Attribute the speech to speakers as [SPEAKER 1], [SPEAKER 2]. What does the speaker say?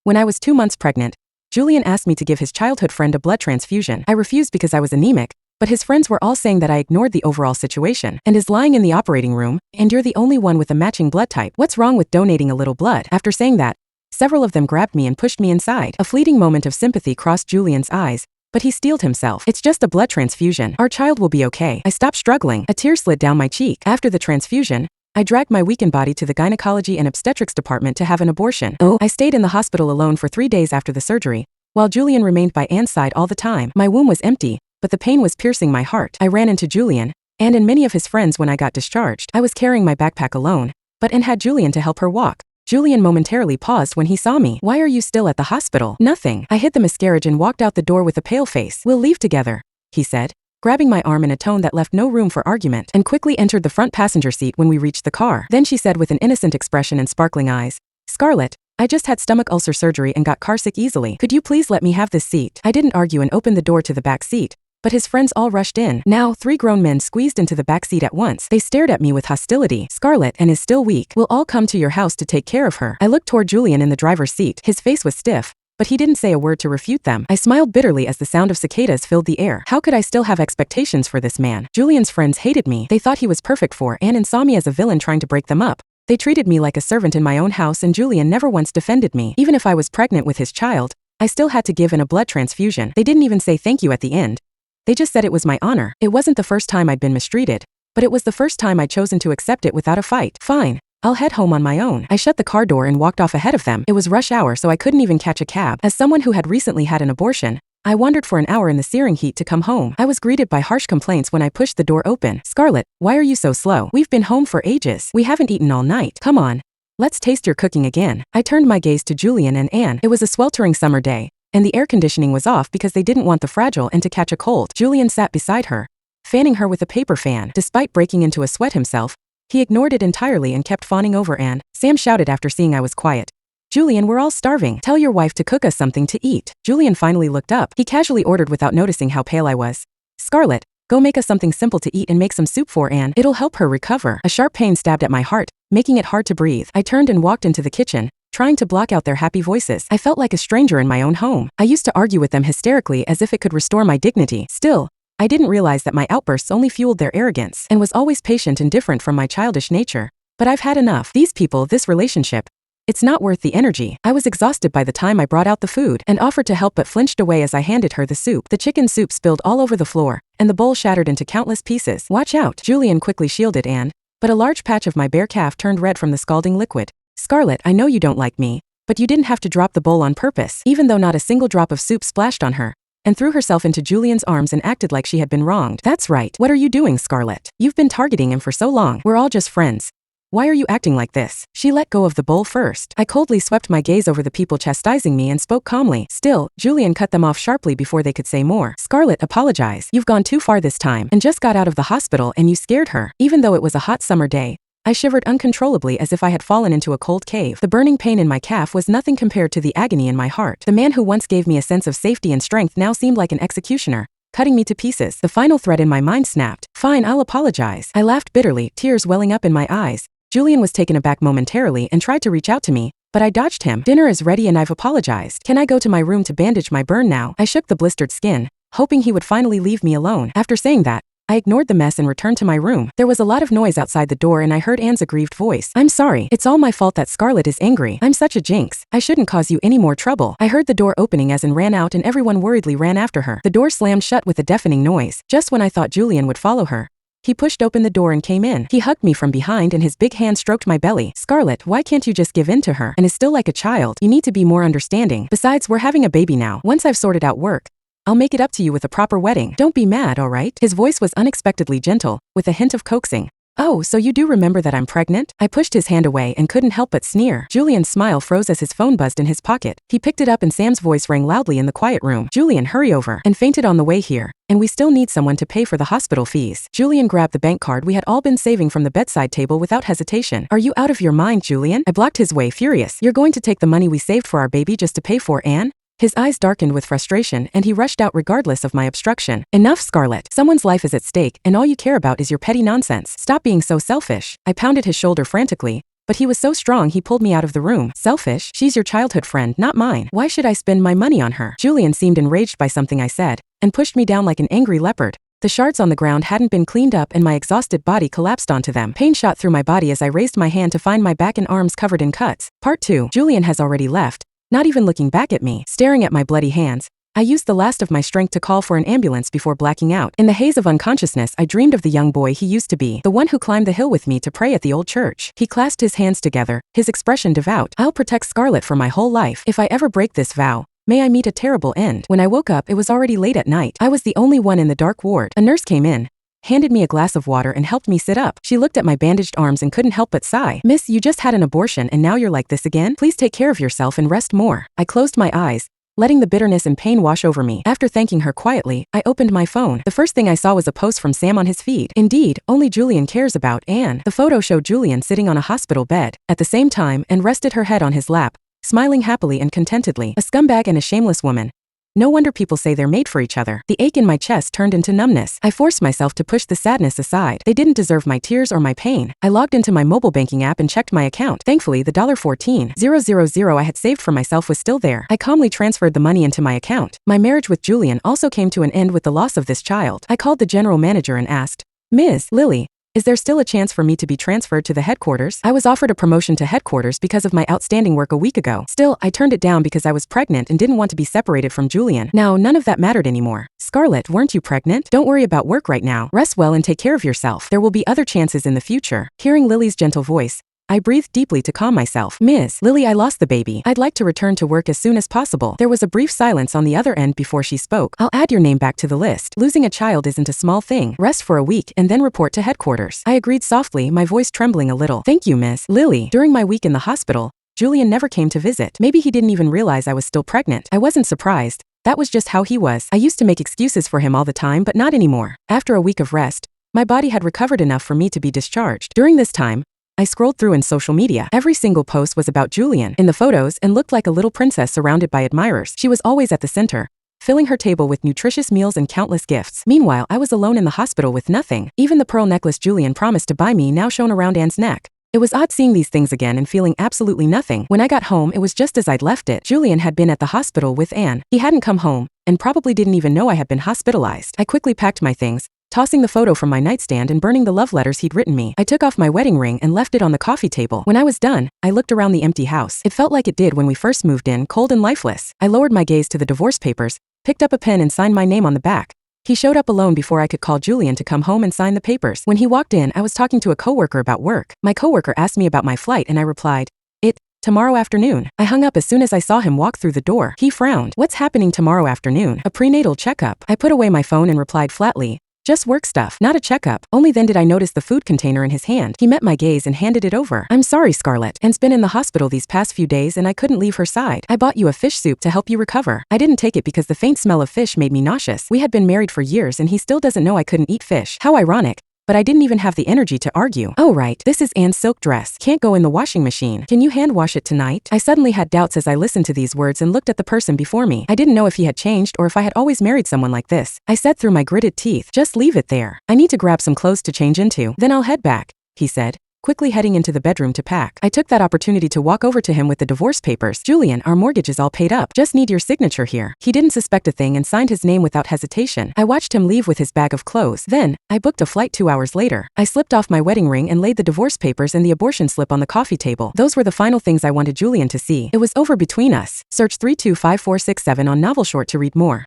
[SPEAKER 1] When I was 2 months pregnant, Julian asked me to give his childhood friend a blood transfusion. I refused because I was anemic, but his friends were all saying that I ignored the overall situation and is lying in the operating room, and you're the only one with a matching blood type. What's wrong with donating a little blood? After saying that, several of them grabbed me and pushed me inside. A fleeting moment of sympathy crossed Julian's eyes, but he steeled himself. It's just a blood transfusion. Our child will be okay. I stopped struggling. A tear slid down my cheek. After the transfusion, I dragged my weakened body to the gynecology and obstetrics department to have an abortion. I stayed in the hospital alone for 3 days after the surgery, while Julian remained by Anne's side all the time. My womb was empty, but the pain was piercing my heart. I ran into Julian, and in many of his friends when I got discharged. I was carrying my backpack alone, but Anne had Julian to help her walk. Julian momentarily paused when he saw me. Why are you still at the hospital? Nothing. I hid the miscarriage and walked out the door with a pale face. We'll leave together, he said, grabbing my arm in a tone that left no room for argument, and quickly entered the front passenger seat when we reached the car. Then she said with an innocent expression and sparkling eyes, Scarlett, I just had stomach ulcer surgery and got carsick easily. Could you please let me have this seat? I didn't argue and opened the door to the back seat, but his friends all rushed in. Now, 3 grown men squeezed into the back seat at once. They stared at me with hostility. Scarlett, Anne is still weak. We'll all come to your house to take care of her. I looked toward Julian in the driver's seat. His face was stiff, but he didn't say a word to refute them. I smiled bitterly as the sound of cicadas filled the air. How could I still have expectations for this man? Julian's friends hated me. They thought he was perfect for Anne and saw me as a villain trying to break them up. They treated me like a servant in my own house, and Julian never once defended me. Even if I was pregnant with his child, I still had to give in a blood transfusion. They didn't even say thank you at the end. They just said it was my honor. It wasn't the first time I'd been mistreated, but it was the first time I'd chosen to accept it without a fight. Fine, I'll head home on my own. I shut the car door and walked off ahead of them. It was rush hour, so I couldn't even catch a cab. As someone who had recently had an abortion, I wandered for an hour in the searing heat to come home. I was greeted by harsh complaints when I pushed the door open. Scarlett, why are you so slow? We've been home for ages. We haven't eaten all night. Come on, let's taste your cooking again. I turned my gaze to Julian and Anne. It was a sweltering summer day, and the air conditioning was off because they didn't want the fragile Anne to catch a cold. Julian sat beside her, fanning her with a paper fan. Despite breaking into a sweat himself, he ignored it entirely and kept fawning over Anne. Sam shouted after seeing I was quiet. Julian, we're all starving. Tell your wife to cook us something to eat. Julian finally looked up. He casually ordered without noticing how pale I was. Scarlett, go make us something simple to eat and make some soup for Anne. It'll help her recover. A sharp pain stabbed at my heart, making it hard to breathe. I turned and walked into the kitchen, trying to block out their happy voices. I felt like a stranger in my own home. I used to argue with them hysterically as if it could restore my dignity. Still, I didn't realize that my outbursts only fueled their arrogance, and was always patient and different from my childish nature. But I've had enough. These people, this relationship, it's not worth the energy. I was exhausted by the time I brought out the food and offered to help, but flinched away as I handed her the soup. The chicken soup spilled all over the floor, and the bowl shattered into countless pieces. Watch out. Julian quickly shielded Anne, but a large patch of my bare calf turned red from the scalding liquid. Scarlett, I know you don't like me, but you didn't have to drop the bowl on purpose. Even though not a single drop of soup splashed on her, and threw herself into Julian's arms and acted like she had been wronged. That's right. What are you doing, Scarlett? You've been targeting him for so long. We're all just friends. Why are you acting like this? She let go of the bowl first. I coldly swept my gaze over the people chastising me and spoke calmly. Still, Julian cut them off sharply before they could say more. Scarlett, apologize. You've gone too far this time, and just got out of the hospital and you scared her. Even though it was a hot summer day, I shivered uncontrollably as if I had fallen into a cold cave. The burning pain in my calf was nothing compared to the agony in my heart. The man who once gave me a sense of safety and strength now seemed like an executioner, cutting me to pieces. The final thread in my mind snapped. Fine, I'll apologize. I laughed bitterly, tears welling up in my eyes. Julian was taken aback momentarily and tried to reach out to me, but I dodged him. Dinner is ready and I've apologized. Can I go to my room to bandage my burn now? I shook the blistered skin, hoping he would finally leave me alone. After saying that, I ignored the mess and returned to my room. There was a lot of noise outside the door and I heard Anne's aggrieved voice. I'm sorry. It's all my fault that Scarlett is angry. I'm such a jinx. I shouldn't cause you any more trouble. I heard the door opening as Anne ran out and everyone worriedly ran after her. The door slammed shut with a deafening noise. Just when I thought Julian would follow her, he pushed open the door and came in. He hugged me from behind and his big hand stroked my belly. Scarlett, why can't you just give in to her? And is still like a child. You need to be more understanding. Besides, we're having a baby now. Once I've sorted out work, I'll make it up to you with a proper wedding. Don't be mad, all right? His voice was unexpectedly gentle, with a hint of coaxing. Oh, so you do remember that I'm pregnant? I pushed his hand away and couldn't help but sneer. Julian's smile froze as his phone buzzed in his pocket. He picked it up and Sam's voice rang loudly in the quiet room. Julian, hurry over. And fainted on the way here. And we still need someone to pay for the hospital fees. Julian grabbed the bank card we had all been saving from the bedside table without hesitation. Are you out of your mind, Julian? I blocked his way, furious. You're going to take the money we saved for our baby just to pay for Anne? His eyes darkened with frustration and he rushed out regardless of my obstruction. Enough, Scarlett. Someone's life is at stake and all you care about is your petty nonsense. Stop being so selfish. I pounded his shoulder frantically, but he was so strong he pulled me out of the room. Selfish? She's your childhood friend, not mine. Why should I spend my money on her? Julian seemed enraged by something I said, and pushed me down like an angry leopard. The shards on the ground hadn't been cleaned up and my exhausted body collapsed onto them. Pain shot through my body as I raised my hand to find my back and arms covered in cuts. Part 2. Julian has already left, not even looking back at me. Staring at my bloody hands, I used the last of my strength to call for an ambulance before blacking out. In the haze of unconsciousness, I dreamed of the young boy he used to be, the one who climbed the hill with me to pray at the old church. He clasped his hands together, his expression devout. I'll protect Scarlett for my whole life. If I ever break this vow, may I meet a terrible end. When I woke up, it was already late at night. I was the only one in the dark ward. A nurse came in, handed me a glass of water and helped me sit up. She looked at my bandaged arms and couldn't help but sigh. Miss, you just had an abortion and now you're like this again? Please take care of yourself and rest more. I closed my eyes, letting the bitterness and pain wash over me. After thanking her quietly, I opened my phone. The first thing I saw was a post from Sam on his feed. Indeed, only Julian cares about Anne. The photo showed Julian sitting on a hospital bed, at the same time, and rested her head on his lap, smiling happily and contentedly. A scumbag and a shameless woman. No wonder people say they're made for each other. The ache in my chest turned into numbness. I forced myself to push the sadness aside. They didn't deserve my tears or my pain. I logged into my mobile banking app and checked my account. Thankfully, the $14,000 I had saved for myself was still there. I calmly transferred the money into my account. My marriage with Julian also came to an end with the loss of this child. I called the general manager and asked, Ms. Lily, is there still a chance for me to be transferred to the headquarters? I was offered a promotion to headquarters because of my outstanding work a week ago. Still, I turned it down because I was pregnant and didn't want to be separated from Julian. Now, none of that mattered anymore. Scarlett, weren't you pregnant? Don't worry about work right now. Rest well and take care of yourself. There will be other chances in the future. Hearing Lily's gentle voice, I breathed deeply to calm myself. Ms. Lily, I lost the baby. I'd like to return to work as soon as possible. There was a brief silence on the other end before she spoke. I'll add your name back to the list. Losing a child isn't a small thing. Rest for a week and then report to headquarters. I agreed softly, my voice trembling a little. Thank you, Miss Lily. During my week in the hospital, Julian never came to visit. Maybe he didn't even realize I was still pregnant. I wasn't surprised. That was just how he was. I used to make excuses for him all the time, but not anymore. After a week of rest, my body had recovered enough for me to be discharged. During this time, I scrolled through in social media. Every single post was about Julian in the photos and looked like a little princess surrounded by admirers. She was always at the center, filling her table with nutritious meals and countless gifts. Meanwhile, I was alone in the hospital with nothing. Even the pearl necklace Julian promised to buy me now shone around Anne's neck. It was odd seeing these things again and feeling absolutely nothing. When I got home, it was just as I'd left it. Julian had been at the hospital with Anne. He hadn't come home, and probably didn't even know I had been hospitalized. I quickly packed my things, tossing the photo from my nightstand and burning the love letters he'd written me. I took off my wedding ring and left it on the coffee table. When I was done, I looked around the empty house. It felt like it did when we first moved in, cold and lifeless. I lowered my gaze to the divorce papers, picked up a pen and signed my name on the back. He showed up alone before I could call Julian to come home and sign the papers. When he walked in, I was talking to a coworker about work. My coworker asked me about my flight and I replied, tomorrow afternoon. I hung up as soon as I saw him walk through the door. He frowned. What's happening tomorrow afternoon? A prenatal checkup. I put away my phone and replied flatly, just work stuff, not a checkup. Only then did I notice the food container in his hand. He met my gaze and handed it over. I'm sorry, Scarlett. Anne's been in the hospital these past few days and I couldn't leave her side. I bought you a fish soup to help you recover. I didn't take it because the faint smell of fish made me nauseous. We had been married for years and he still doesn't know I couldn't eat fish. How ironic. But I didn't even have the energy to argue. Oh right, this is Anne's silk dress. Can't go in the washing machine. Can you hand wash it tonight? I suddenly had doubts as I listened to these words and looked at the person before me. I didn't know if he had changed or if I had always married someone like this. I said through my gritted teeth, just leave it there. I need to grab some clothes to change into. Then I'll head back, he said, quickly heading into the bedroom to pack. I took that opportunity to walk over to him with the divorce papers. Julian, our mortgage is all paid up. Just need your signature here. He didn't suspect a thing and signed his name without hesitation. I watched him leave with his bag of clothes. Then, I booked a flight 2 hours later. I slipped off my wedding ring and laid the divorce papers and the abortion slip on the coffee table. Those were the final things I wanted Julian to see. It was over between us. Search 325467 on NovelShort to read more.